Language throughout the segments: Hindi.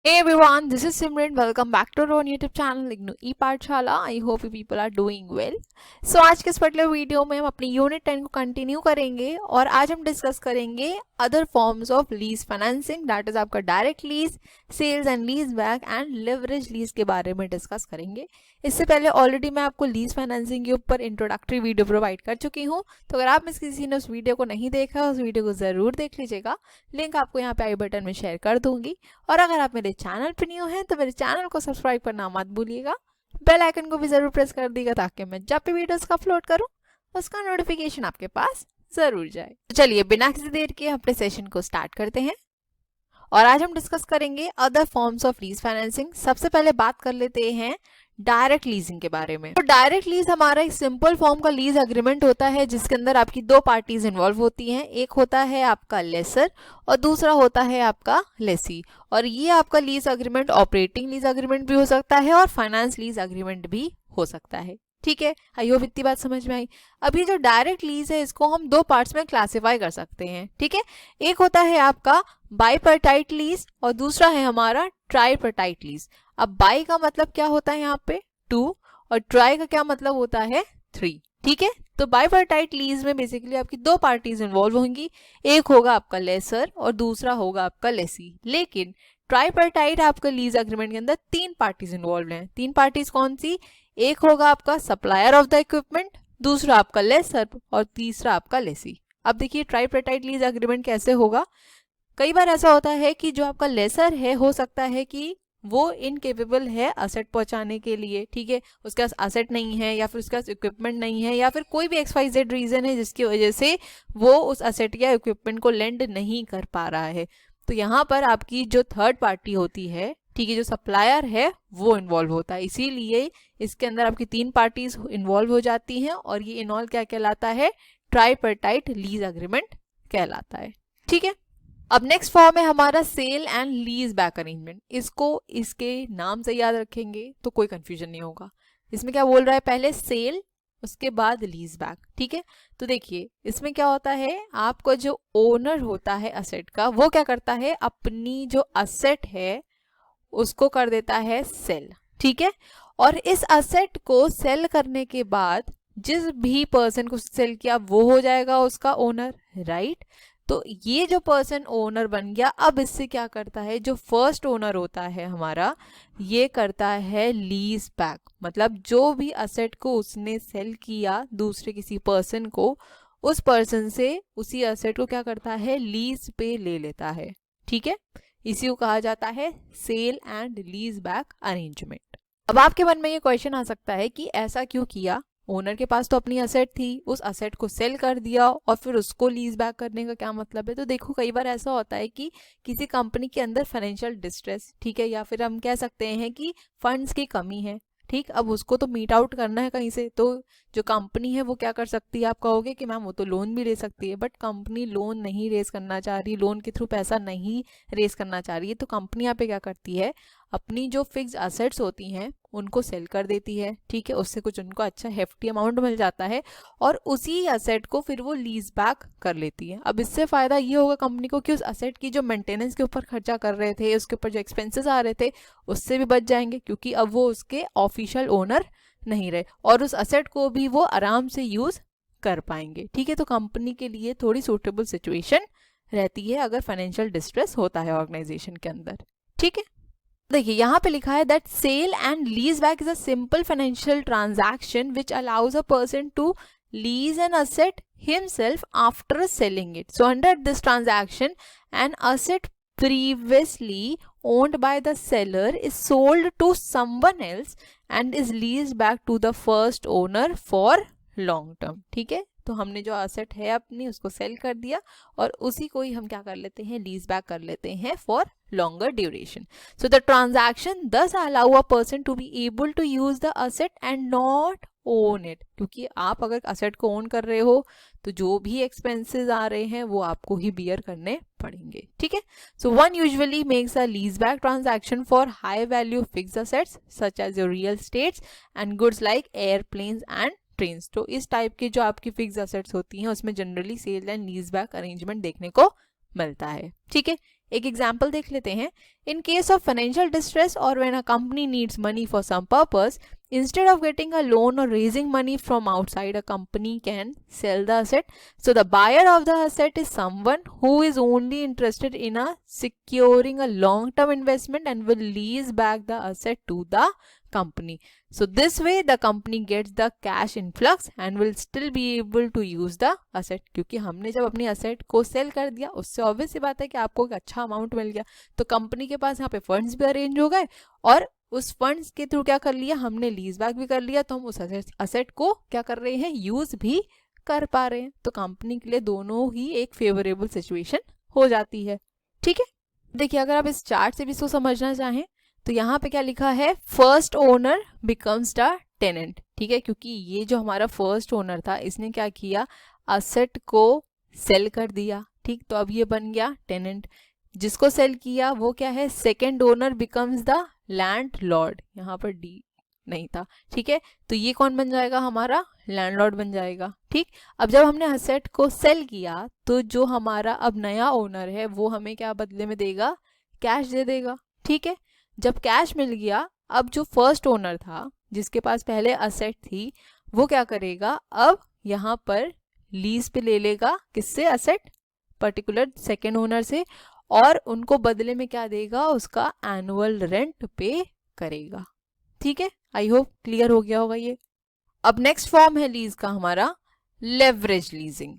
Hey everyone, this is Simran. Welcome back to our own YouTube channel IGNOU ई पाठशाला. I hope you people are doing well. So आज के इस पर्टिकुलर वीडियो में हम अपनी यूनिट 10 को कंटिन्यू करेंगे और आज हम डिस्कस करेंगे other forms of lease financing, that is आपका direct lease, sales and lease back and leverage lease के बारे में डिस्कस करेंगे. इससे पहले ऑलरेडी मैं आपको लीज फाइनेंसिंग के ऊपर इंट्रोडक्टरी वीडियो प्रोवाइड कर चुकी हूँ, तो अगर आप में से किसी ने उस वीडियो को नहीं देखा उस वीडियो को ज़रूर देख लीजिएगा. लिंक आपको यहाँ पे आई बटन में शेयर कर दूंगी. और अगर आप मेरे चैनल पर न्यू हैं तो मेरे चैनल को सब्सक्राइब करना मत भूलिएगा. बेल आइकन को भी जरूर प्रेस कर दीजिएगा ताकि मैं जब भी वीडियोस का अपलोड करूं उसका नोटिफिकेशन आपके पास जरूर जाए. तो चलिए बिना किसी देर के अपने सेशन को स्टार्ट करते हैं और आज हम डिस्कस करेंगे other forms of lease financing. सबसे पहले बात कर लेते हैं डायरेक्ट लीजिंग के बारे में. तो डायरेक्ट लीज हमारा एक सिंपल फॉर्म का लीज एग्रीमेंट होता है जिसके अंदर आपकी दो पार्टीज इन्वॉल्व होती हैं. एक होता है आपका लेसर और दूसरा होता है आपका लेसी. और ये आपका lease agreement operating lease agreement भी हो सकता है और फाइनेंस लीज एग्रीमेंट भी हो सकता है. ठीक है, आई होप इतनी बात समझ में आई. अभी जो डायरेक्ट लीज है इसको हम दो पार्ट्स में क्लासिफाई कर सकते हैं. ठीक है, एक होता है आपका बाइपर्टाइट लीज और दूसरा है हमारा ट्राइपर्टाइट लीज. अब बाई का मतलब क्या होता है यहाँ पे 2 और ट्राई का क्या मतलब होता है 3. ठीक है, तो बाइपर्टाइट लीज में बेसिकली आपकी दो पार्टीज इन्वॉल्व होंगी. एक होगा आपका लेसर और दूसरा होगा आपका लेसी. लेकिन ट्राइपर्टाइट आपका लीज एग्रीमेंट के अंदर तीन पार्टीज इन्वॉल्व हैं. तीन पार्टीज कौन सी? एक होगा आपका सप्लायर ऑफ द इक्विपमेंट, दूसरा आपका लेसर और तीसरा आपका लेसी. अब देखिए ट्राइपर्टाइट लीज एग्रीमेंट कैसे होगा. कई बार ऐसा होता है कि जो आपका लेसर है हो सकता है कि वो इनकेपेबल है असेट पहुंचाने के लिए. ठीक है, उसके पास असेट नहीं है या फिर उसके पास इक्विपमेंट नहीं है या फिर कोई भी XYZ रीजन है जिसकी वजह से वो उस असेट या इक्विपमेंट को लेंड नहीं कर पा रहा है. तो यहाँ पर आपकी जो थर्ड पार्टी होती है, ठीक है, जो सप्लायर है वो इन्वॉल्व होता है. इसीलिए इसके अंदर आपकी तीन पार्टीज इन्वॉल्व हो जाती हैं और ये इन्वॉल्व क्या कहलाता है? ट्राइपर्टाइट लीज एग्रीमेंट कहलाता है. ठीक है, अब नेक्स्ट फॉर्म है हमारा sale and lease back arrangement. इसको इसके नाम से याद रखेंगे तो कोई कंफ्यूजन नहीं होगा. इसमें क्या बोल रहा है? पहले सेल उसके बाद लीज बैक. ठीक है, तो देखिए इसमें क्या होता है, आपका जो ओनर होता है असेट का वो क्या करता है, अपनी जो असेट है उसको कर देता है सेल. ठीक है, और इस असेट को सेल करने के बाद जिस भी पर्सन को सेल किया वो हो जाएगा उसका ओनर. राइट, तो ये जो पर्सन ओनर बन गया. अब इससे क्या करता है, जो फर्स्ट ओनर होता है हमारा ये करता है लीज बैक. मतलब जो भी असेट को उसने सेल किया दूसरे किसी पर्सन को, उस पर्सन से उसी असेट को क्या करता है, लीज पे ले लेता है. ठीक है, इसी को कहा जाता है sale and lease back arrangement. अब आपके मन में ये क्वेश्चन आ सकता है कि ऐसा क्यों किया? ओनर के पास तो अपनी असेट थी, उस असेट को सेल कर दिया और फिर उसको लीज बैक करने का क्या मतलब है? तो देखो कई बार ऐसा होता है कि किसी कंपनी के अंदर फाइनेंशियल डिस्ट्रेस, ठीक है, या फिर हम कह सकते हैं कि फंड्स की कमी है. ठीक, अब उसको तो मीट आउट करना है कहीं से. तो जो कंपनी है वो क्या कर सकती है? आप कहोगे कि मैम वो तो लोन भी ले सकती है, बट कंपनी लोन नहीं रेज करना चाह रही, लोन के थ्रू पैसा नहीं रेज करना चाह रही है. तो कंपनी यहाँ पे क्या करती है, अपनी जो फिक्स असेट्स होती हैं उनको सेल कर देती है. ठीक है, उससे कुछ उनको अच्छा हेफ्टी अमाउंट मिल जाता है और उसी असेट को फिर वो लीज बैक कर लेती है. अब इससे फायदा ये होगा कंपनी को कि उस असेट की जो मेंटेनेंस के ऊपर खर्चा कर रहे थे, उसके ऊपर जो एक्सपेंसेस आ रहे थे उससे भी बच जाएंगे क्योंकि अब वो उसके ऑफिशियल ओनर नहीं रहे और उस असेट को भी वो आराम से यूज कर पाएंगे. ठीक है, तो कंपनी के लिए थोड़ी सूटेबल सिचुएशन रहती है अगर फाइनेंशियल डिस्ट्रेस होता है ऑर्गेनाइजेशन के अंदर. ठीक है, देखिए यहाँ पे लिखा है that sale and lease back is a simple financial transaction which allows a person to lease an asset himself after selling it. So under this transaction, an asset previously owned by the seller is sold to someone else and is leased back to the first owner for long term. ठीक है, तो हमने जो असेट है अपनी उसको सेल कर दिया और उसी को ही हम क्या कर लेते हैं, लीज बैक कर लेते हैं for longer duration. So the transaction thus allow a person to be able to use the asset and not own it. क्योंकि आप अगर असेट को ओन कर रहे हो तो जो भी एक्सपेंसेस आ रहे हैं वो आपको ही बियर करने पड़ेंगे. ठीक है, so one usually makes a lease back transaction for high value fixed assets such as your real estates and goods like airplanes and trains. तो इस टाइप की जो आपकी फिक्स्ड असेट्स होती हैं उसमें generally sale and lease back arrangement देखने को मिलता है. ठीक है, एक एग्जाम्पल देख लेते हैं। In case of financial distress और when a company needs money for some purpose, instead of getting a loan or raising money from outside, a company can sell the asset. So the buyer of the asset is someone who is only interested in securing a long term investment and will lease back the asset to the company. So this way the company gets the cash influx and will still be able to use the asset. क्योंकि हमने जब अपनी asset को sell कर दिया, उससे obvious सी बात है कि आपको एक अच्छा amount मिल गया, तो कंपनी के पास यहाँ पे फंड्स भी अरेंज हो गए और उस फंड्स के थ्रू क्या कर लिया, हमने लीज बैक भी कर लिया, तो हम उस असेट को क्या कर रहे हैं, यूज भी कर पा रहे हैं। तो कंपनी के लिए दोनों ही एक फेवरेबल सिचुएशन हो जाती है। ठीक है, देखिए अगर आप इस चार्ट से भी इसको समझना चाहें तो यहाँ पे क्या लिखा है, first owner becomes the tenant. ठीक है, क्योंकि ये जो हमारा फर्स्ट ओनर था इसने क्या किया, असेट को सेल कर दिया। ठीक, तो अब ये बन गया टेनेंट। जिसको सेल किया वो क्या है, second owner becomes the landlord. यहाँ पर डी नहीं था। ठीक है, तो ये कौन बन जाएगा, हमारा लैंडलॉर्ड बन जाएगा। ठीक, अब जब हमने असेट को सेल किया तो जो हमारा अब नया ओनर है वो हमें क्या बदले में देगा, कैश दे देगा। ठीक है, जब कैश मिल गया, अब जो फर्स्ट ओनर था जिसके पास पहले असेट थी वो क्या करेगा, अब यहाँ पर लीज पे ले लेगा, किससे, असेट पर्टिकुलर सेकेंड ओनर से, और उनको बदले में क्या देगा, उसका एनुअल रेंट पे करेगा। ठीक है, आई होप क्लियर हो गया होगा ये। अब नेक्स्ट फॉर्म है लीज का हमारा, leverage leasing.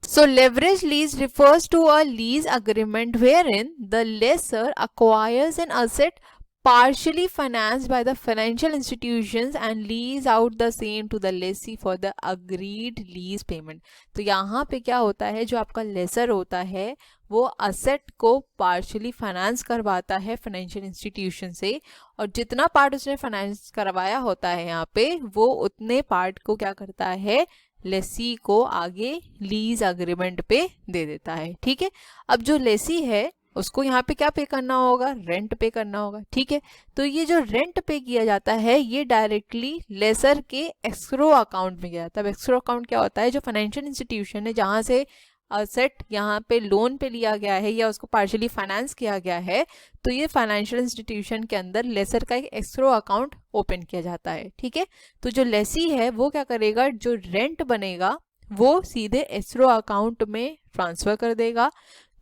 So leverage lease refers to a lease agreement wherein the lessor acquires an asset partially financed by the financial institutions and lease out the same to the lessee for the agreed lease payment. तो यहाँ पे क्या होता है, जो आपका लेसर होता है वो असेट को पार्शली फाइनेंस करवाता है फाइनेंशियल इंस्टीट्यूशन से, और जितना पार्ट उसने फाइनेंस करवाया होता है यहाँ पे वो उतने पार्ट को क्या करता है, लेसी को आगे लीज अग्रीमेंट पे दे देता है। ठीक है, अब जो लेसी है उसको यहाँ पे क्या पे करना होगा, रेंट पे करना होगा। ठीक है, तो ये जो रेंट पे किया जाता है ये डायरेक्टली लेसर के एस्क्रो अकाउंट में गया जाता है। एस्क्रो अकाउंट क्या होता है, जो फाइनेंशियल इंस्टीट्यूशन है जहाँ से असेट यहाँ पे लोन पे लिया गया है या उसको पार्शियली फाइनेंस किया गया है, तो ये फाइनेंशियल इंस्टीट्यूशन के अंदर लेसर का एक एस्क्रो अकाउंट ओपन किया जाता है। ठीक है, तो जो लेसी है वो क्या करेगा, जो रेंट बनेगा वो सीधे एस्क्रो अकाउंट में ट्रांसफर कर देगा।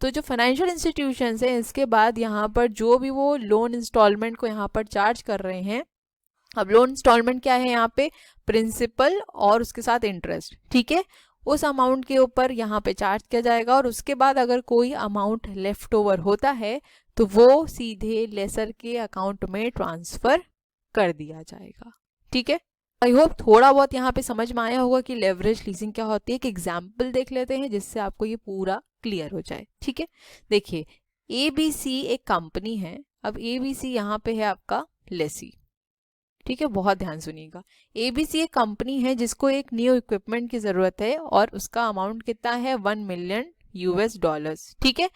तो जो फाइनेंशियल इंस्टीट्यूशंस हैं इसके बाद यहाँ पर जो भी वो लोन इंस्टॉलमेंट को यहाँ पर चार्ज कर रहे हैं, अब लोन इंस्टॉलमेंट क्या है यहाँ पे, प्रिंसिपल और उसके साथ इंटरेस्ट। ठीक है, उस अमाउंट के ऊपर यहाँ पे चार्ज किया जाएगा, और उसके बाद अगर कोई अमाउंट लेफ्ट ओवर होता है तो वो सीधे लेसर के अकाउंट में ट्रांसफर कर दिया जाएगा। ठीक है, आई होप थोड़ा बहुत यहाँ पे समझ में आया होगा कि लेवरेज लीजिंग क्या होती है। एक एग्जाम्पल देख लेते हैं जिससे आपको ये पूरा क्लियर हो जाए। ठीक है, देखिए ABC एक कंपनी है। अब ABC यहाँ पे है आपका लेसी। ठीक है, बहुत ध्यान सुनिएगा। ABC एक कंपनी है जिसको एक न्यू इक्विपमेंट की जरूरत है और उसका अमाउंट कितना है, $1 मिलियन। ठीक है,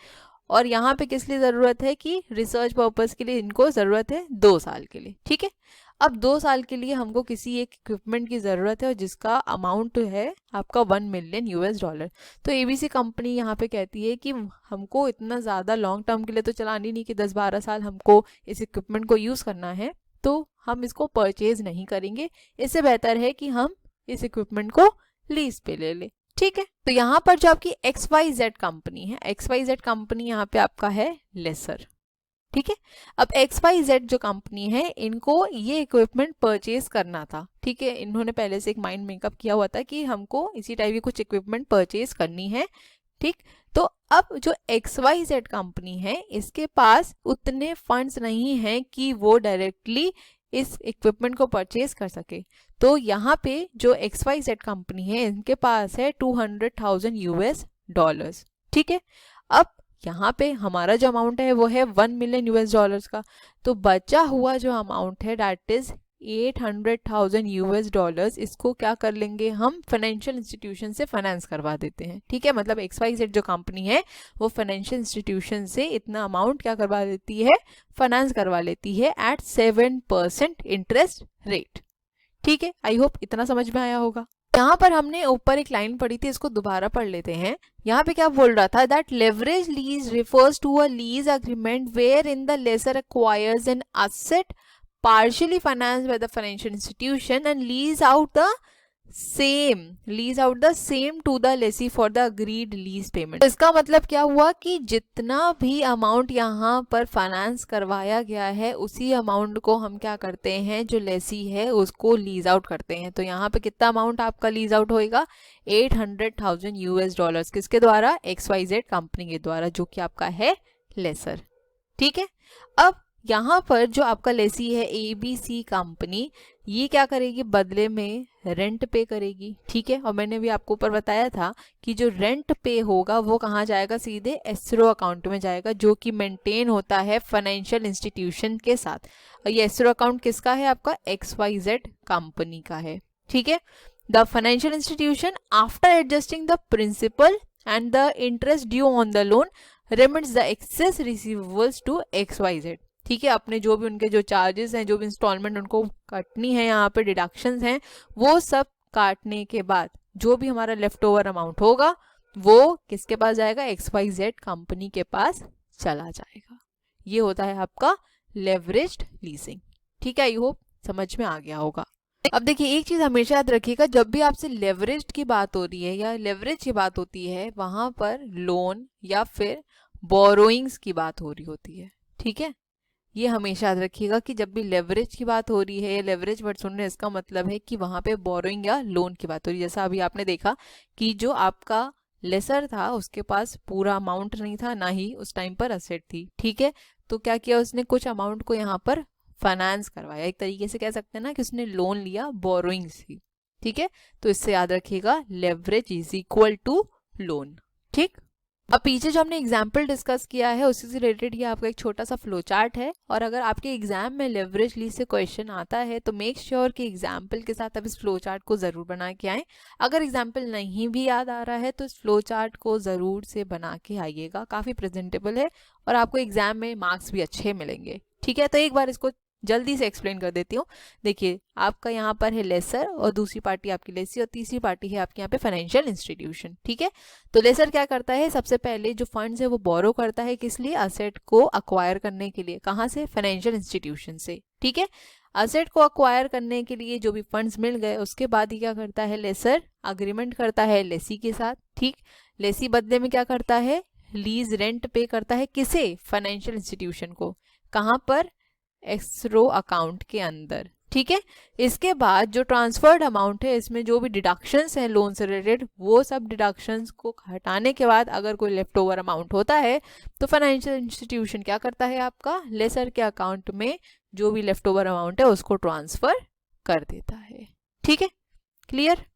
और यहाँ पे किस लिए जरूरत है कि रिसर्च पर्पस के लिए इनको जरूरत है 2 साल के लिए। ठीक है, अब 2 साल के लिए हमको किसी एक इक्विपमेंट की ज़रूरत है और जिसका अमाउंट है आपका $1 मिलियन। तो ABC कंपनी यहाँ पे कहती है कि हमको इतना ज़्यादा लॉन्ग टर्म के लिए तो चलानी नहीं कि 10-12 साल हमको इस इक्विपमेंट को यूज़ करना है, तो हम इसको परचेज नहीं करेंगे। इससे बेहतर है कि हम इस इक्विपमेंट को लीज पे ले लें। ठीक है, तो यहाँ पर जो आपकी XYZ कंपनी है, XYZ कंपनी यहाँ पे आपका है लेसर। ठीक है, अब XYZ जो कंपनी है इनको ये इक्विपमेंट परचेज करना था। ठीक है, इन्होंने पहले से एक माइंड मेकअप किया हुआ था कि हमको इसी टाइप की कुछ इक्विपमेंट परचेज करनी है। ठीक, तो अब जो XYZ कंपनी है इसके पास उतने फंड्स नहीं हैं कि वो डायरेक्टली इस इक्विपमेंट को परचेज कर सके। तो यहाँ पे जो XYZ कंपनी है इनके पास है $200,000। ठीक है, अब यहाँ पे हमारा जो अमाउंट है वो है $1 मिलियन का। तो बचा हुआ जो अमाउंट है दैट इज $800,000। इसको क्या कर लेंगे, हम फाइनेंशियल इंस्टीट्यूशन से फाइनेंस करवा देते हैं। ठीक है, मतलब XYZ जो कंपनी है वो फाइनेंशियल इंस्टीट्यूशन से इतना अमाउंट क्या करवा देती है, फाइनेंस करवा लेती है एट 7% इंटरेस्ट रेट। ठीक है, आई होप इतना समझ में आया होगा। यहाँ पर हमने ऊपर एक लाइन पढ़ी थी, इसको दोबारा पढ़ लेते हैं। यहाँ पे क्या बोल रहा था, that leverage lease refers to a lease agreement wherein the lessor acquires an asset partially financed by the financial institution and lease out the same to the lessee for the agreed lease payment। इसका मतलब क्या हुआ कि जितना भी अमाउंट यहाँ पर फाइनेंस करवाया गया है उसी अमाउंट को हम क्या करते हैं, जो लेसी है उसको लीज आउट करते हैं। तो यहाँ पे कितना अमाउंट आपका लीज आउट होएगा, $800,000 किसके द्वारा, XYZ कंपनी के द्वारा, जो कि आपका है लेसर। ठीक है, अब यहाँ पर जो आपका लेसी है ABC कंपनी, ये क्या करेगी, बदले में रेंट पे करेगी। ठीक है, और मैंने भी आपको ऊपर बताया था कि जो रेंट पे होगा वो कहाँ जाएगा, सीधे एस्क्रो अकाउंट में जाएगा, जो कि मेंटेन होता है फाइनेंशियल इंस्टीट्यूशन के साथ। और ये एस्क्रो अकाउंट किसका है, आपका XYZ कंपनी का है। ठीक है, the financial institution after adjusting the principal and the interest due on the loan remits the excess receivables to XYZ। ठीक है, अपने जो भी उनके जो चार्जेस हैं, जो भी इंस्टॉलमेंट उनको काटनी है, यहाँ पे डिडक्शंस हैं, वो सब काटने के बाद जो भी हमारा लेफ्ट ओवर अमाउंट होगा वो किसके पास जाएगा, XYZ कंपनी के पास चला जाएगा। ये होता है आपका लेवरेज्ड लीजिंग। ठीक है, आई होप समझ में आ गया होगा। अब देखिए एक चीज हमेशा याद रखिएगा, जब भी आपसे लेवरेज्ड की बात हो रही है या लेवरेज की बात होती है, वहां पर लोन या फिर बोरोइंग्स की बात हो रही होती है। ठीक है, ये हमेशा याद रखिएगा कि जब भी लेवरेज की बात हो रही है या लेवरेज वर्ड सुन रहे हैं, इसका मतलब है कि वहां पे बोरोइंग या लोन की बात हो रही है। जैसा अभी आपने देखा कि जो आपका लेसर था उसके पास पूरा अमाउंट नहीं था, ना ही उस टाइम पर असेट थी। ठीक है, तो क्या किया उसने, कुछ अमाउंट को यहाँ पर फाइनेंस करवाया, एक तरीके से कह सकते हैं ना कि उसने लोन लिया, बोरोइंग्स थी। ठीक है, तो इससे याद रखिएगा leverage is equal to loan. ठीक, अब पीछे जो हमने एग्जाम्पल डिस्कस किया है उसी से रिलेटेड ये आपका एक छोटा सा फ्लो चार्ट है। और अगर आपके एग्जाम में लेवरेज लीज से क्वेश्चन आता है तो मेक श्योर कि एग्जाम्पल के साथ आप इस फ्लो चार्ट को जरूर बना के आएँ। अगर एग्जाम्पल नहीं भी याद आ रहा है तो इस फ्लो चार्ट को जरूर से बना के आइएगा, काफी प्रेजेंटेबल है और आपको एग्जाम में मार्क्स भी अच्छे मिलेंगे। ठीक है, तो एक बार इसको जल्दी से एक्सप्लेन कर देती हूँ। देखिए आपका यहाँ पर है लेसर और दूसरी पार्टी आपकी लेसी और तीसरी पार्टी है आपके यहाँ पे फाइनेंशियल इंस्टीट्यूशन। ठीक है, तो लेसर क्या करता है, सबसे पहले जो फंड्स है वो बोरो करता है, किस लिए, असेट को अक्वायर करने के लिए। कहाँ से, फाइनेंशियल इंस्टीट्यूशन से। ठीक है, असेट को अक्वायर करने के लिए जो भी फंड्स मिल गए उसके बाद ही क्या करता है, लेसर अग्रीमेंट करता है लेसी के साथ। ठीक, लेसी बदले में क्या करता है, लीज रेंट पे करता है, किसे, फाइनेंशियल इंस्टीट्यूशन को। कहाँ पर, एस्क्रो अकाउंट के अंदर। ठीक है, इसके बाद जो ट्रांसफर्ड अमाउंट है इसमें जो भी डिडक्शंस हैं लोन से रिलेटेड, वो सब डिडक्शंस को हटाने के बाद अगर कोई लेफ्ट ओवर अमाउंट होता है तो फाइनेंशियल इंस्टीट्यूशन क्या करता है, आपका लेसर के अकाउंट में जो भी लेफ्ट ओवर अमाउंट है उसको ट्रांसफर कर देता है। ठीक है, क्लियर।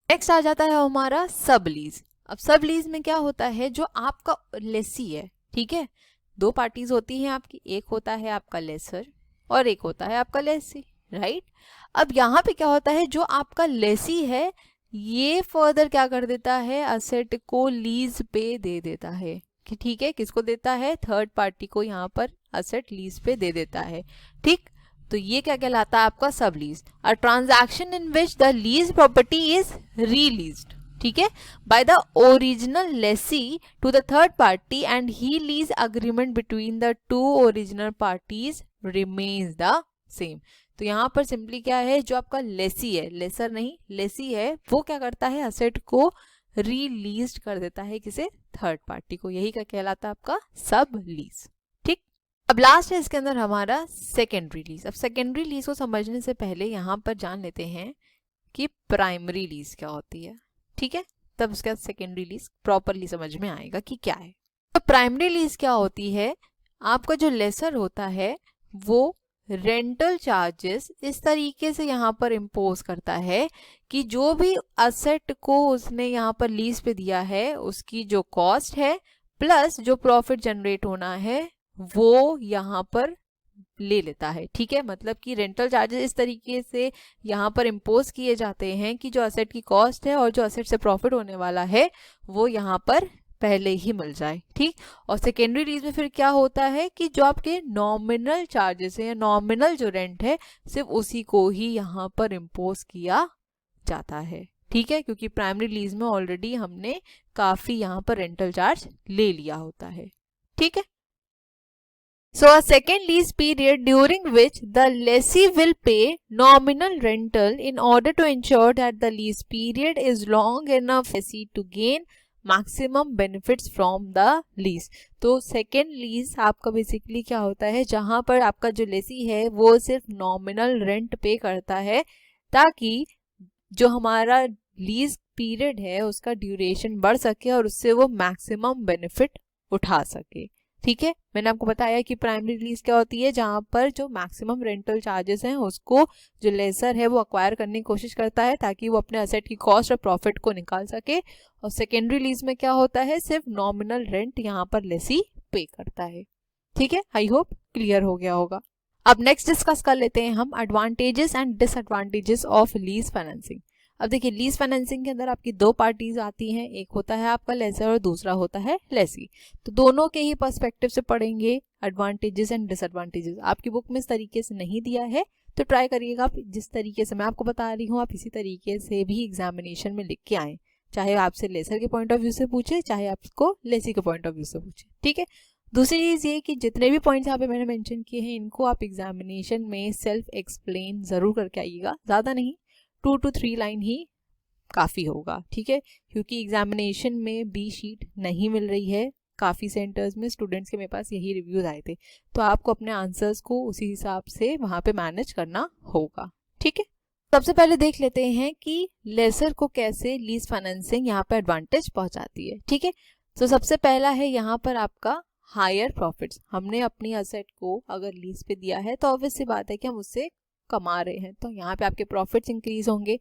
नेक्स्ट आ जाता है हमारा सब लीज। अब सब लीज में क्या होता है, जो आपका लेसी है, ठीक है, दो पार्टीज होती हैं आपकी, एक होता है आपका लेसर और एक होता है आपका लेसी, राइट। अब यहाँ पे क्या होता है, जो आपका लेसी है ये फर्दर क्या कर देता है, असेट को लीज पे दे देता है। कि ठीक है, किसको देता है, थर्ड पार्टी को यहाँ पर असेट लीज पे दे देता है। ठीक, तो ये क्या कहलाता है आपका sublease, a transaction in which the lease property is released. ठीक है, by the original lessee to the third party and he lease agreement between the two original parties remains the same. तो यहाँ पर सिंपली क्या है, जो आपका लेसी है, लेसर नहीं लेसी है, वो क्या करता है, असेट को रिलीज कर देता है, किसे, थर्ड पार्टी को। यही क्या कहलाता है आपका सब लीज। ठीक, अब लास्ट है इसके अंदर हमारा सेकेंडरी लीज। अब सेकेंडरी लीज को समझने से पहले यहाँ पर जान लेते हैं कि प्राइमरी लीज क्या होती है। ठीक है, तब उसके बाद सेकेंडरी लीज प्रॉपरली समझ में आएगा कि क्या है। तो प्राइमरी लीज क्या होती है, आपका जो लेसर होता है वो रेंटल चार्जेस इस तरीके से यहाँ पर इम्पोज करता है कि जो भी असेट को उसने यहाँ पर लीज पे दिया है उसकी जो कॉस्ट है प्लस जो प्रॉफिट जनरेट होना है वो यहाँ पर ले लेता है। ठीक है, मतलब कि रेंटल चार्जेस इस तरीके से यहाँ पर इम्पोज किए जाते हैं कि जो असेट की कॉस्ट है और जो असेट से प्रॉफिट होने वाला है वो यहाँ पर पहले ही मिल जाए। ठीक, और सेकेंडरी लीज में फिर क्या होता है कि जो आपके नॉमिनल चार्जेस है या नॉमिनल जो रेंट है सिर्फ उसी को ही यहाँ पर इम्पोज किया जाता है। ठीक है, क्योंकि प्राइमरी लीज में ऑलरेडी हमने काफी यहाँ पर रेंटल चार्ज ले लिया होता है। ठीक है, so a second lease period during which the lessee will pay nominal rental in order to ensure that the lease period is long enough for lessee to gain maximum benefits from the lease। तो सेकेंड लीज आपका बेसिकली क्या होता है, जहां पर आपका जो लेसी है वो सिर्फ नॉमिनल रेंट पे करता है ताकि जो हमारा लीज पीरियड है उसका ड्यूरेशन बढ़ सके और उससे वो मैक्सिमम बेनिफिट उठा सके। ठीक है, मैंने आपको बताया कि प्राइमरी लीज क्या होती है, जहां पर जो मैक्सिमम रेंटल चार्जेस हैं उसको जो लेसर है वो अक्वायर करने की कोशिश करता है ताकि वो अपने असेट की कॉस्ट और प्रॉफिट को निकाल सके। और सेकेंडरी लीज में क्या होता है, सिर्फ नॉमिनल रेंट यहाँ पर लेसी पे करता है। ठीक है, आई होप क्लियर हो गया होगा। अब नेक्स्ट डिस्कस कर लेते हैं हम advantages and disadvantages of lease financing. अब देखिए, लीज फाइनेंसिंग के अंदर आपकी दो पार्टीज आती हैं, एक होता है आपका लेसर और दूसरा होता है लेसी। तो दोनों के ही पर्सपेक्टिव से पढ़ेंगे एडवांटेजेस एंड डिसएडवांटेजेस। आपकी बुक में इस तरीके से नहीं दिया है तो ट्राई करिएगा आप जिस तरीके से मैं आपको बता रही हूँ आप इसी तरीके से भी एग्जामिनेशन में लिख के आए, चाहे आपसे लेसर के पॉइंट ऑफ व्यू से पूछे चाहे आपको लेसी के पॉइंट ऑफ व्यू से पूछे। ठीक है, दूसरी चीज ये कि जितने भी पॉइंट्स यहाँ पे मैंने मेंशन किए हैं इनको आप एग्जामिनेशन में सेल्फ एक्सप्लेन जरूर करके आइएगा, ज्यादा नहीं, 2 to 3 लाइन ही काफ़ी होगा। ठीक है, क्योंकि एग्जामिनेशन में बी शीट नहीं मिल रही है, काफ़ी सेंटर्स में स्टूडेंट्स के मेरे पास यही रिव्यूज़ आए थे, तो आपको अपने आंसर्स को उसी हिसाब से वहाँ पे मैनेज करना होगा। ठीक है, सबसे पहले देख लेते हैं कि लेसर को कैसे लीज फाइनेंसिंग यहाँ पे एडवांटेज पहुँचाती है। ठीक है, तो सबसे पहला है यहाँ पर आपका हायर प्रॉफिट्स। हमने अपनी असेट को अगर लीज पे दिया है तो ऑब्वियस सी बात है कि हम उससे कमा रहे हैं, तो यहाँ पे आपके प्रॉफिट्स इंक्रीज होंगे,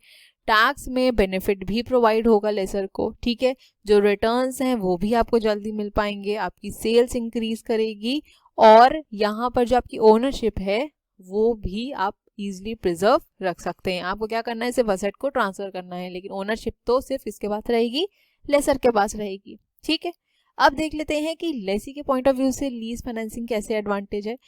टैक्स में बेनिफिट भी प्रोवाइड होगा लेसर को। ठीक है, जो रिटर्न्स हैं वो भी आपको जल्दी मिल पाएंगे, आपकी सेल्स इंक्रीज करेगी और यहाँ पर जो आपकी ओनरशिप है वो भी आप इजीली प्रिजर्व रख सकते हैं। आपको क्या करना है, सिर्फ असेट को ट्रांसफर करना है, लेकिन ओनरशिप तो सिर्फ इसके पास रहेगी, लेसर के पास रहेगी। ठीक है, अब देख लेते हैं कि लेसी के पॉइंट ऑफ व्यू से लीज फाइनेंसिंग कैसे एडवांटेज है।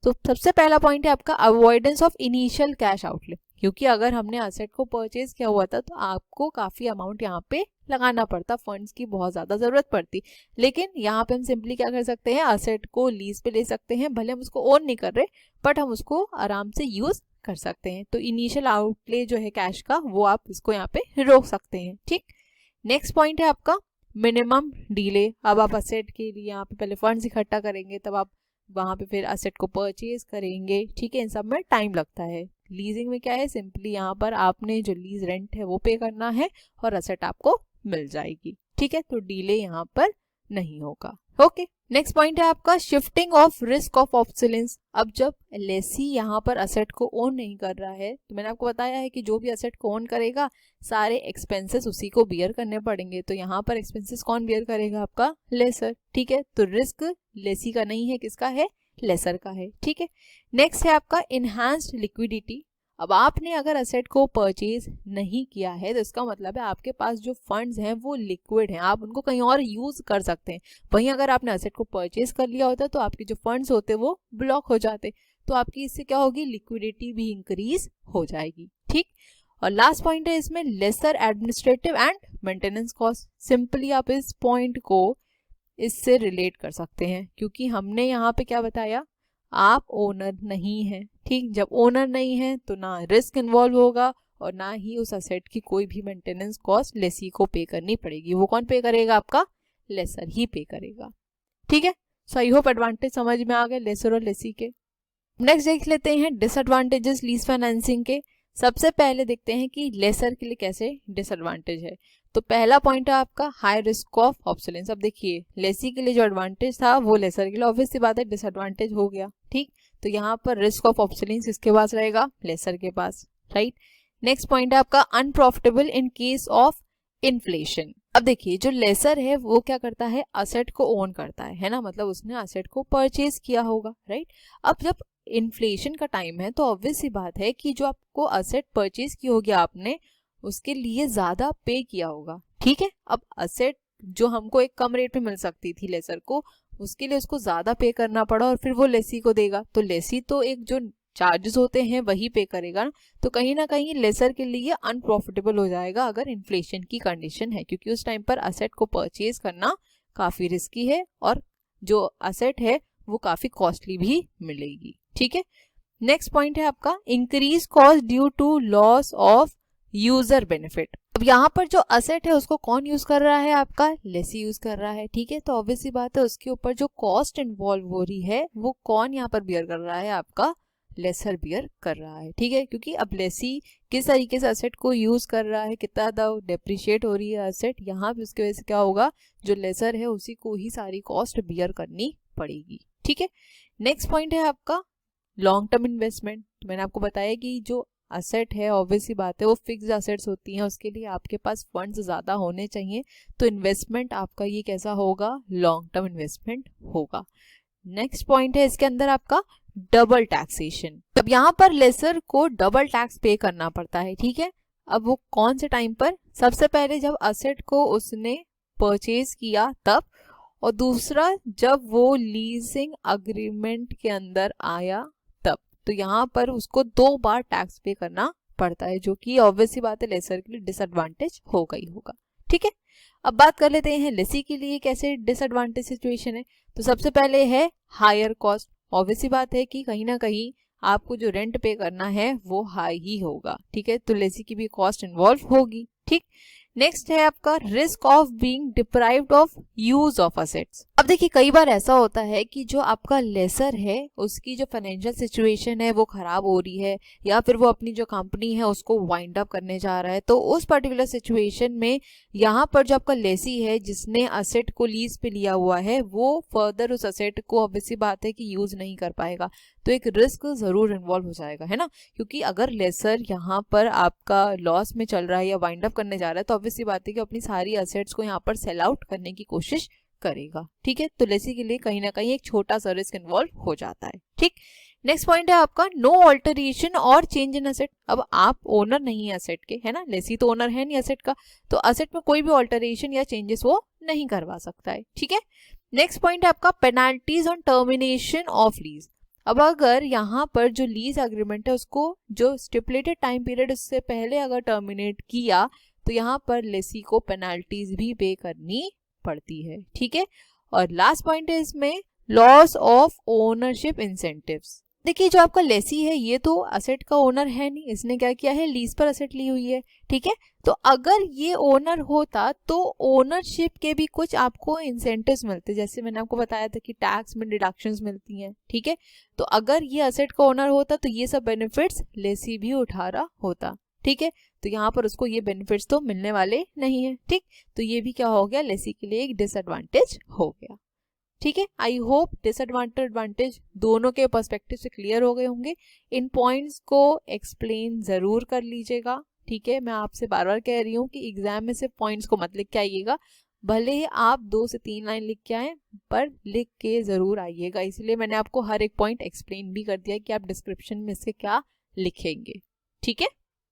तो सबसे पहला पॉइंट है आपका avoidance of initial cash outlay, क्योंकि अगर हमने असेट को परचेज किया हुआ था तो आपको काफी अमाउंट यहाँ पे लगाना पड़ता, फंड्स की बहुत ज्यादा जरूरत पड़ती, लेकिन यहाँ पे हम सिंपली क्या कर सकते हैं, असेट को लीज पे ले सकते हैं, भले हम उसको ओन नहीं कर रहे बट हम उसको आराम से यूज कर सकते हैं। तो इनिशियल आउटले जो है कैश का वो आप इसको यहाँ पे रोक सकते हैं। ठीक, नेक्स्ट पॉइंट है आपका मिनिमम डीले। अब आप असेट के लिए यहाँ पे पहले फंड्स इकट्ठा करेंगे, तब आप वहाँ पे फिर असेट को परचेज करेंगे। ठीक है, इन सब में टाइम लगता है। लीजिंग में क्या है, सिंपली यहाँ पर आपने जो लीज रेंट है वो पे करना है और असेट आपको मिल जाएगी। ठीक है, तो डीले यहाँ पर नहीं होगा। ओके, नेक्स्ट पॉइंट है आपका shifting of risk of obsolescence. अब जब लेसी यहाँ पर असेट को ओन नहीं कर रहा है तो मैंने आपको बताया है कि जो भी असेट को ओन करेगा सारे एक्सपेंसेस उसी को बियर करने पड़ेंगे, तो यहाँ पर एक्सपेंसेस कौन बियर करेगा, आपका लेसर। ठीक है, तो रिस्क लेसी का नहीं है, किसका है, लेसर का है। ठीक है, नेक्स्ट है आपका इनहांस्ड लिक्विडिटी। अब आपने अगर असेट को परचेज नहीं किया है तो इसका मतलब है आपके पास जो फंड्स हैं वो लिक्विड हैं, आप उनको कहीं और यूज कर सकते हैं। वहीं अगर आपने असेट को परचेज कर लिया होता तो आपके जो फंड्स होते वो ब्लॉक हो जाते, तो आपकी इससे क्या होगी, लिक्विडिटी भी इंक्रीज हो जाएगी। ठीक, और लास्ट पॉइंट है इसमें lessor administrative and maintenance cost. Simply आप इस पॉइंट को इससे रिलेट कर सकते हैं, क्योंकि हमने यहाँ पे क्या बताया, आप ओनर नहीं हैं। ठीक, जब ओनर नहीं है तो ना रिस्क इन्वॉल्व होगा और ना ही उस असेट की कोई भी मेंटेनेंस कॉस्ट लेसी को पे करनी पड़ेगी। वो कौन पे करेगा, आपका लेसर ही पे करेगा। ठीक है, सो आई होप एडवांटेज समझ में आ गए लेसर और लेसी के। नेक्स्ट देख लेते हैं डिसएडवांटेजेस लीज फाइनेंसिंग के। सबसे पहले देखते हैं कि लेसर के लिए कैसे डिसएडवांटेज है। तो पहला पॉइंट है आपका हाई रिस्क ऑफ ऑब्सोलेंस। अब देखिए, लेसी के लिए जो एडवांटेज था वो लेसर के लिए ऑब्वियस सी बात है डिसएडवांटेज हो गया। ठीक, तो यहाँ पर रिस्क ऑफ ऑब्सोलेंस किसके पास रहेगा, लेसर के पास, राइट। नेक्स्ट पॉइंट है आपका unprofitable in case of inflation. अब देखिए, जो लेसर है वो क्या करता है, असेट को ओन करता है ना, मतलब उसने असेट को परचेज किया होगा, राइट। अब जब इन्फ्लेशन का टाइम है तो ऑब्वियस सी बात है कि जो आपको असेट परचेज की होगी आपने उसके लिए ज्यादा पे किया होगा। ठीक है, अब असेट जो हमको एक कम रेट पे मिल सकती थी लेसर को, उसके लिए उसको ज्यादा पे करना पड़ा और फिर वो लेसी को देगा, तो लेसी तो एक जो चार्जेस होते हैं वही पे करेगा ना, तो कहीं ना कहीं लेसर के लिए अनप्रॉफिटेबल हो जाएगा अगर इन्फ्लेशन की कंडीशन है, क्योंकि उस टाइम पर असेट को परचेज करना काफ़ी रिस्की है और जो असेट है वो काफ़ी कॉस्टली भी मिलेगी। ठीक है, नेक्स्ट पॉइंट है आपका increase cost due to loss of user benefit. अब यहाँ पर जो असेट है उसको कौन यूज कर रहा है, आपका लेसी यूज कर रहा है। ठीक है, तो ऑब्वियस सी बात है उसके ऊपर जो कॉस्ट इन्वॉल्व हो रही है वो कौन यहाँ पर बियर कर रहा है, आपका लेसर बियर कर रहा है। ठीक है, क्योंकि अब लेसी किस तरीके से असेट को यूज कर रहा है, कितना डेप्रिशिएट हो रही है असेट, यहाँ पे उसकी वजह से क्या होगा, जो लेसर है उसी को ही सारी कॉस्ट बियर करनी पड़ेगी। ठीक है, नेक्स्ट पॉइंट है आपका लॉन्ग टर्म इन्वेस्टमेंट। तो मैंने आपको बताया कि जो असेट है ऑब्वियस सी बात है वो फिक्स्ड असेट्स होती हैं, उसके लिए आपके पास फंड्स ज़्यादा होने चाहिए, तो इन्वेस्टमेंट आपका ये कैसा होगा, लॉन्ग टर्म इन्वेस्टमेंट होगा। नेक्स्ट पॉइंट है इसके अंदर आपका डबल टैक्सेशन। अब यहाँ पर लेसर को डबल टैक्स पे करना पड़ता है। ठीक है, अब वो कौन से टाइम पर, सबसे पहले जब असेट को उसने परचेज किया तब, और दूसरा जब वो लीजिंग अग्रीमेंट के अंदर आया तब, तो यहाँ पर उसको 2 बार टैक्स पे करना पड़ता है, जो कि ऑब्वियस सी बात है लेसर के लिए डिसएडवांटेज होगा ही होगा। ठीक है, अब बात कर लेते हैं लेसी के लिए कैसे डिसएडवांटेज सिचुएशन है। तो सबसे पहले है हायर कॉस्ट। ऑब्वियस सी बात है कि कहीं ना कहीं आपको जो रेंट पे करना है वो हाई ही होगा। ठीक है, तो लेसी की भी कॉस्ट इन्वॉल्व होगी। ठीक, नेक्स्ट है आपका risk of being deprived of use of assets. अब देखिए कई बार ऐसा होता है कि जो आपका लेसर है उसकी जो फाइनेंशियल सिचुएशन है वो खराब हो रही है, या फिर वो अपनी जो कंपनी है उसको वाइंड अप करने जा रहा है, तो उस पर्टिकुलर सिचुएशन में यहाँ पर जो आपका लेसी है जिसने असेट को लीज पे लिया हुआ है वो फर्दर उस असेट को ऑब्वियसली बात है कि यूज नहीं कर पाएगा, तो एक रिस्क जरूर इन्वॉल्व हो जाएगा, है ना। क्योंकि अगर लेसर यहाँ पर आपका लॉस में चल रहा है या वाइंड अप करने जा रहा है तो ऑब्वियसली बात है कि अपनी सारी असेट्स को यहाँ पर सेल आउट करने की कोशिश करेगा। ठीक है, तो लेसी के लिए कहीं ना कहीं एक छोटा सा रिस्क इन्वॉल्व हो जाता है। ठीक, नेक्स्ट पॉइंट है आपका नो ऑल्टरेशन और चेंज इन असेट। अब आप ओनर नहीं है असेट के, है ना, लेसी तो ओनर है नहीं असेट का, तो असेट में कोई भी ऑल्टरेशन या चेंजेस वो नहीं करवा सकता है। ठीक है, नेक्स्ट पॉइंट है आपका penalties on termination of lease. अब अगर यहाँ पर जो लीज एग्रीमेंट है उसको जो स्टिपुलेटेड टाइम पीरियड उससे पहले अगर टर्मिनेट किया तो यहाँ पर लेसी को पेनाल्टीज भी पे करनी पड़ती है। ठीक है, और लास्ट पॉइंट है इसमें लॉस ऑफ ओनरशिप इंसेंटिव्स। देखिए जो आपका लेसी है ये तो असेट का ओनर है नहीं, इसने क्या किया है, लीज पर असेट ली हुई है। ठीक है, तो अगर ये ओनर होता तो ओनरशिप के भी कुछ आपको इंसेंटिव्स मिलते, जैसे मैंने आपको बताया था कि टैक्स में डिडक्शंस मिलती हैं। ठीक है, तो अगर ये असेट का ओनर होता तो ये सब बेनिफिट्स लेसी भी उठा रहा होता। ठीक है, तो यहाँ पर उसको ये बेनिफिट्स तो मिलने वाले नहीं है। ठीक, तो ये भी क्या हो गया, लेसी के लिए एक डिसएडवांटेज हो गया। ठीक है, आई होप डिसएडवांटेज एडवांटेज दोनों के पर्सपेक्टिव से क्लियर हो गए होंगे। इन पॉइंट्स को एक्सप्लेन जरूर कर लीजिएगा। ठीक है, मैं आपसे बार बार कह रही हूँ कि एग्जाम में सिर्फ पॉइंट्स को मत लिख के आइएगा, भले ही आप 2 से 3 लाइन लिख के आए पर लिख के जरूर आइएगा। इसलिए मैंने आपको हर एक पॉइंट एक्सप्लेन भी कर दिया कि आप डिस्क्रिप्शन में से क्या लिखेंगे। ठीक है,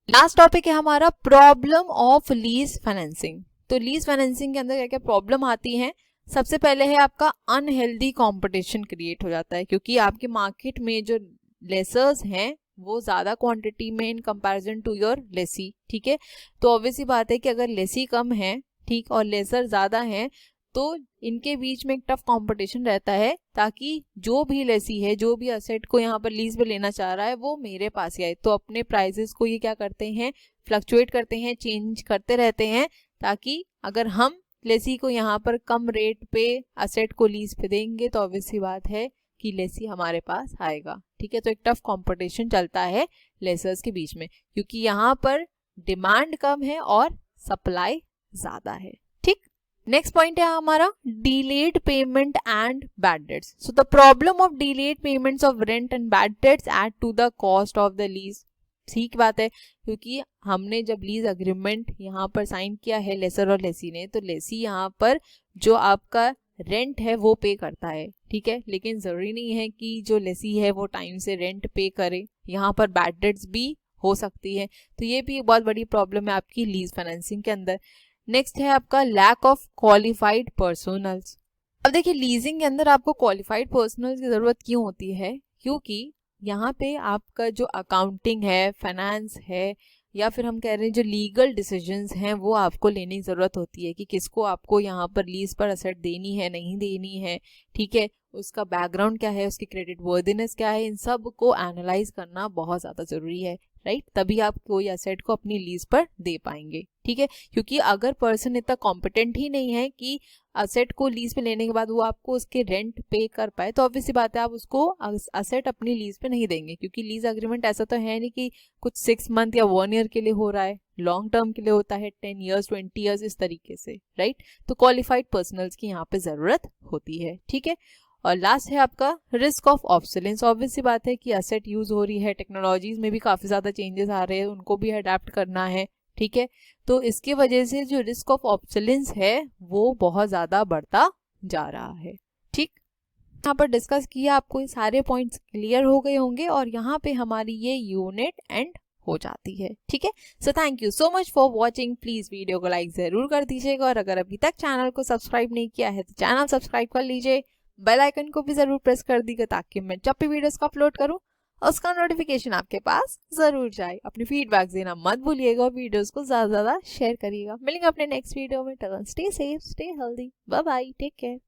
लास्ट टॉपिक है हमारा प्रॉब्लम ऑफ लीज फाइनेंसिंग। तो लीज फाइनेंसिंग के अंदर क्या क्या प्रॉब्लम आती है। सबसे पहले है आपका अनहेल्दी कंपटीशन क्रिएट हो जाता है, क्योंकि आपके मार्केट में जो लेसर्स हैं वो ज़्यादा क्वांटिटी में in comparison to your lessee. ठीक है, तो ऑब्वियसली बात है कि अगर लेसी कम है, ठीक, और लेसर ज़्यादा हैं तो इनके बीच में एक टफ कंपटीशन रहता है, ताकि जो भी लेसी है, जो भी असेट को यहाँ पर लीज पे लेना चाह रहा है वो मेरे पास ही आए। तो अपने प्राइसेस को ये क्या करते हैं, फ्लक्चुएट करते हैं, चेंज करते रहते हैं, ताकि अगर हम लेसी को यहाँ पर कम रेट पे असेट को लीज पे देंगे तो ऑब्वियसली बात है कि लेसी हमारे पास आएगा। ठीक है, तो एक टफ कंपटीशन चलता है लेसर्स के बीच में, क्योंकि यहाँ पर डिमांड कम है और सप्लाई ज्यादा है। ठीक, नेक्स्ट पॉइंट है हमारा delayed payment and bad debts. So the problem of delayed payments of rent and bad debts add to the cost of the lease. ठीक बात है, क्योंकि हमने जब लीज अग्रीमेंट यहाँ पर साइन किया है लेसर और लेसी ने, तो लेसी यहाँ पर जो आपका रेंट है वो पे करता है। ठीक है, लेकिन जरूरी नहीं है कि जो लेसी है वो टाइम से रेंट पे करे, यहाँ पर बैड डेट्स भी हो सकती है, तो ये भी एक बहुत बड़ी प्रॉब्लम है आपकी लीज फाइनेंसिंग के अंदर। नेक्स्ट है आपका लैक ऑफ क्वालिफाइड पर्सनल्स। अब देखिए लीजिंग के अंदर आपको क्वालिफाइड पर्सनल्स की जरूरत क्यों होती है, क्योंकि यहाँ पे आपका जो अकाउंटिंग है, फाइनेंस है, या फिर हम कह रहे हैं जो लीगल डिसीजंस हैं वो आपको लेने की ज़रूरत होती है कि किसको आपको यहाँ पर लीज पर असेट देनी है, नहीं देनी है, ठीक है, उसका बैकग्राउंड क्या है, उसकी क्रेडिट वर्दिनेस क्या है, इन सब को एनालाइज करना बहुत ज़्यादा ज़रूरी है, राइट। तभी आप कोई एसेट को अपनी लीज पर दे पाएंगे, ठीक है। क्योंकि अगर पर्सन इतना कॉम्पिटेंट ही नहीं है कि असेट को लीज पे लेने के बाद वो आपको उसके रेंट पे कर पाए, तो ऑब्वियसली बात है आप उसको असेट अपनी लीज पे नहीं देंगे। क्योंकि लीज अग्रीमेंट ऐसा तो है नहीं कि कुछ 6 मंथ या 1 ईयर के लिए हो रहा है, लॉन्ग टर्म के लिए होता है, 10 ईयर्स 20 ईयर्स इस तरीके से, राइट। तो क्वालिफाइड पर्सनल्स की यहाँ पे ज़रूरत होती है, ठीक है। और लास्ट है आपका रिस्क ऑफ ऑब्सोलेंस। ऑब्वियस सी बात है कि असेट यूज हो रही है, टेक्नोलॉजीज में भी काफ़ी ज़्यादा चेंजेस आ रहे हैं, उनको भी अडेप्ट करना है, ठीक है। तो इसकी वजह से जो रिस्क ऑफ ऑब्सोलेंस है वो बहुत ज़्यादा बढ़ता जा रहा है, ठीक। यहाँ पर डिस्कस किया, आपको ये सारे पॉइंट्स क्लियर हो गए होंगे और यहाँ पे हमारी ये यूनिट एंड हो जाती है, ठीक है। So thank you so much for watching. Please video को लाइक जरूर कर दीजिएगा और अगर अभी तक चैनल को सब्सक्राइब नहीं किया है तो चैनल सब्सक्राइब कर लीजिए, बेल आइकन को भी जरूर प्रेस कर दीजिएगा ताकि मैं जब भी वीडियोस को अपलोड करूं उसका नोटिफिकेशन आपके पास जरूर जाए। अपनी फीडबैक देना मत भूलिएगा और वीडियोस को ज्यादा से ज्यादा शेयर करिएगा। मिलेंगे अपने नेक्स्ट वीडियो में। Stay safe, stay healthy, bye bye, take care.